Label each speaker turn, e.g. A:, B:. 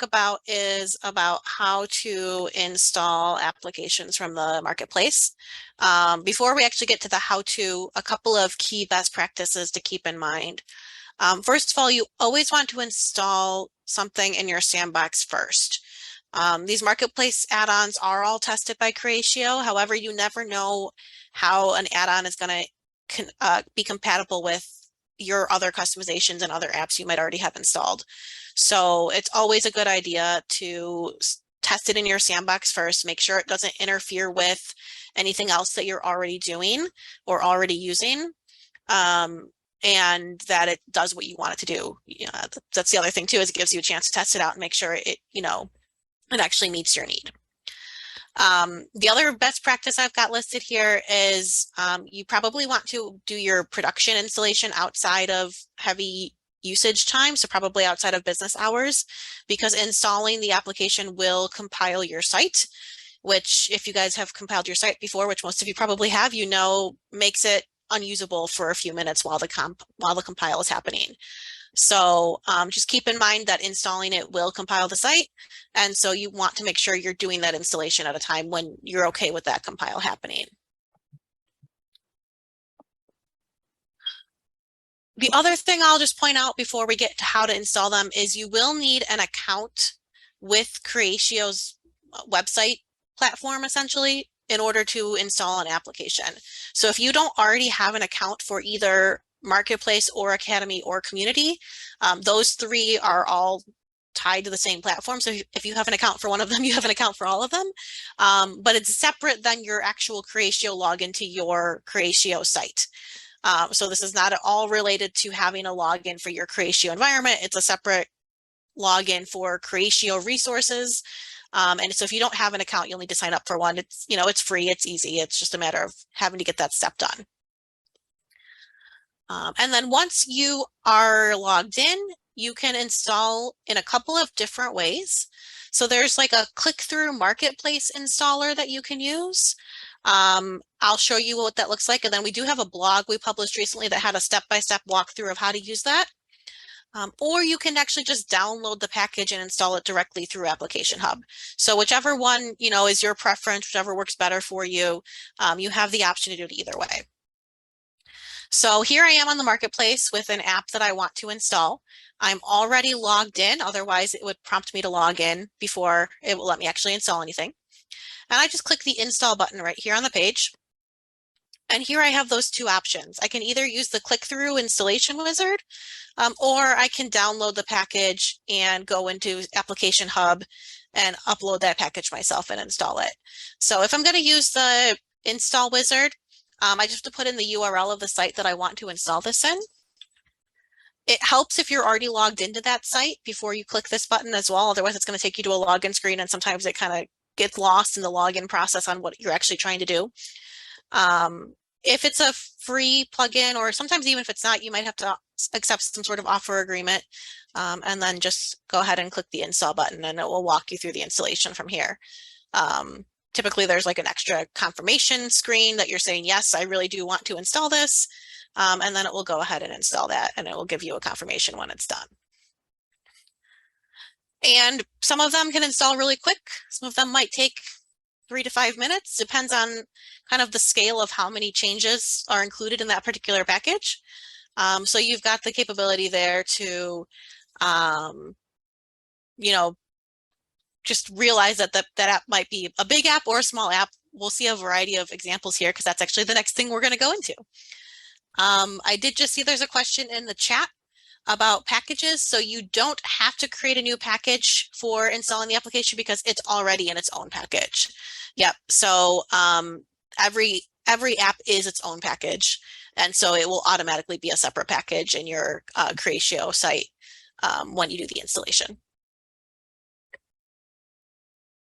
A: talk about is about how to install applications from the marketplace. Before we actually get to the how-to, a couple of key best practices to keep in mind. First of all, you always want to install something in your sandbox first. These marketplace add-ons are all tested by Creatio. However, you never know how an add-on is going to be compatible with your other customizations and other apps you might already have installed. So it's always a good idea to test it in your sandbox first, make sure it doesn't interfere with anything else that you're already doing or already using, and that it does what you want it to do. Yeah, that's the other thing too, is it gives you a chance to test it out and make sure it, it actually meets your need. The other best practice I've got listed here is you probably want to do your production installation outside of heavy usage time, so probably outside of business hours, because installing the application will compile your site, which if you guys have compiled your site before, which most of you probably have, makes it unusable for a few minutes while the compile is happening. So just keep in mind that installing it will compile the site. And so you want to make sure you're doing that installation at a time when you're okay with that compile happening. The other thing I'll just point out before we get to how to install them is you will need an account with Creatio's website platform, essentially, in order to install an application. So if you don't already have an account for either Marketplace or Academy or Community, those three are all tied to the same platform. So if you have an account for one of them, you have an account for all of them, but it's separate than your actual Creatio login to your Creatio site. So this is not at all related to having a login for your Creatio environment. It's a separate login for Creatio resources. And so if you don't have an account, you'll need to sign up for one. It's, it's free, it's easy. It's just a matter of having to get that step done. And then once you are logged in, you can install in a couple of different ways. So there's like a click-through marketplace installer that you can use. I'll show you what that looks like. And then we do have a blog we published recently that had a step-by-step walkthrough of how to use that. Or you can actually just download the package and install it directly through Application Hub. So whichever one, is your preference, whichever works better for you, you have the option to do it either way. So here I am on the marketplace with an app that I want to install. I'm already logged in, otherwise it would prompt me to log in before it will let me actually install anything. And I just click the install button right here on the page. And here I have those two options. I can either use the click-through installation wizard, or I can download the package and go into Application Hub and upload that package myself and install it. So if I'm going to use the install wizard, I just have to put in the URL of the site that I want to install this in. It helps if you're already logged into that site before you click this button as well. Otherwise, it's going to take you to a login screen, and sometimes it kind of gets lost in the login process on what you're actually trying to do. If it's a free plugin, or sometimes even if it's not, you might have to accept some sort of offer agreement, and then just go ahead and click the install button and it will walk you through the installation from here. Typically there's like an extra confirmation screen that you're saying, yes, I really do want to install this. And then it will go ahead and install that, and it will give you a confirmation when it's done. And some of them can install really quick. Some of them might take 3 to 5 minutes, depends on kind of the scale of how many changes are included in that particular package. So you've got the capability there to, just realize that that app might be a big app or a small app. We'll see a variety of examples here because that's actually the next thing we're going to go into. I did just see there's a question in the chat about packages. So you don't have to create a new package for installing the application because it's already in its own package. Yep. So every app is its own package. And so it will automatically be a separate package in your Creatio site when you do the installation.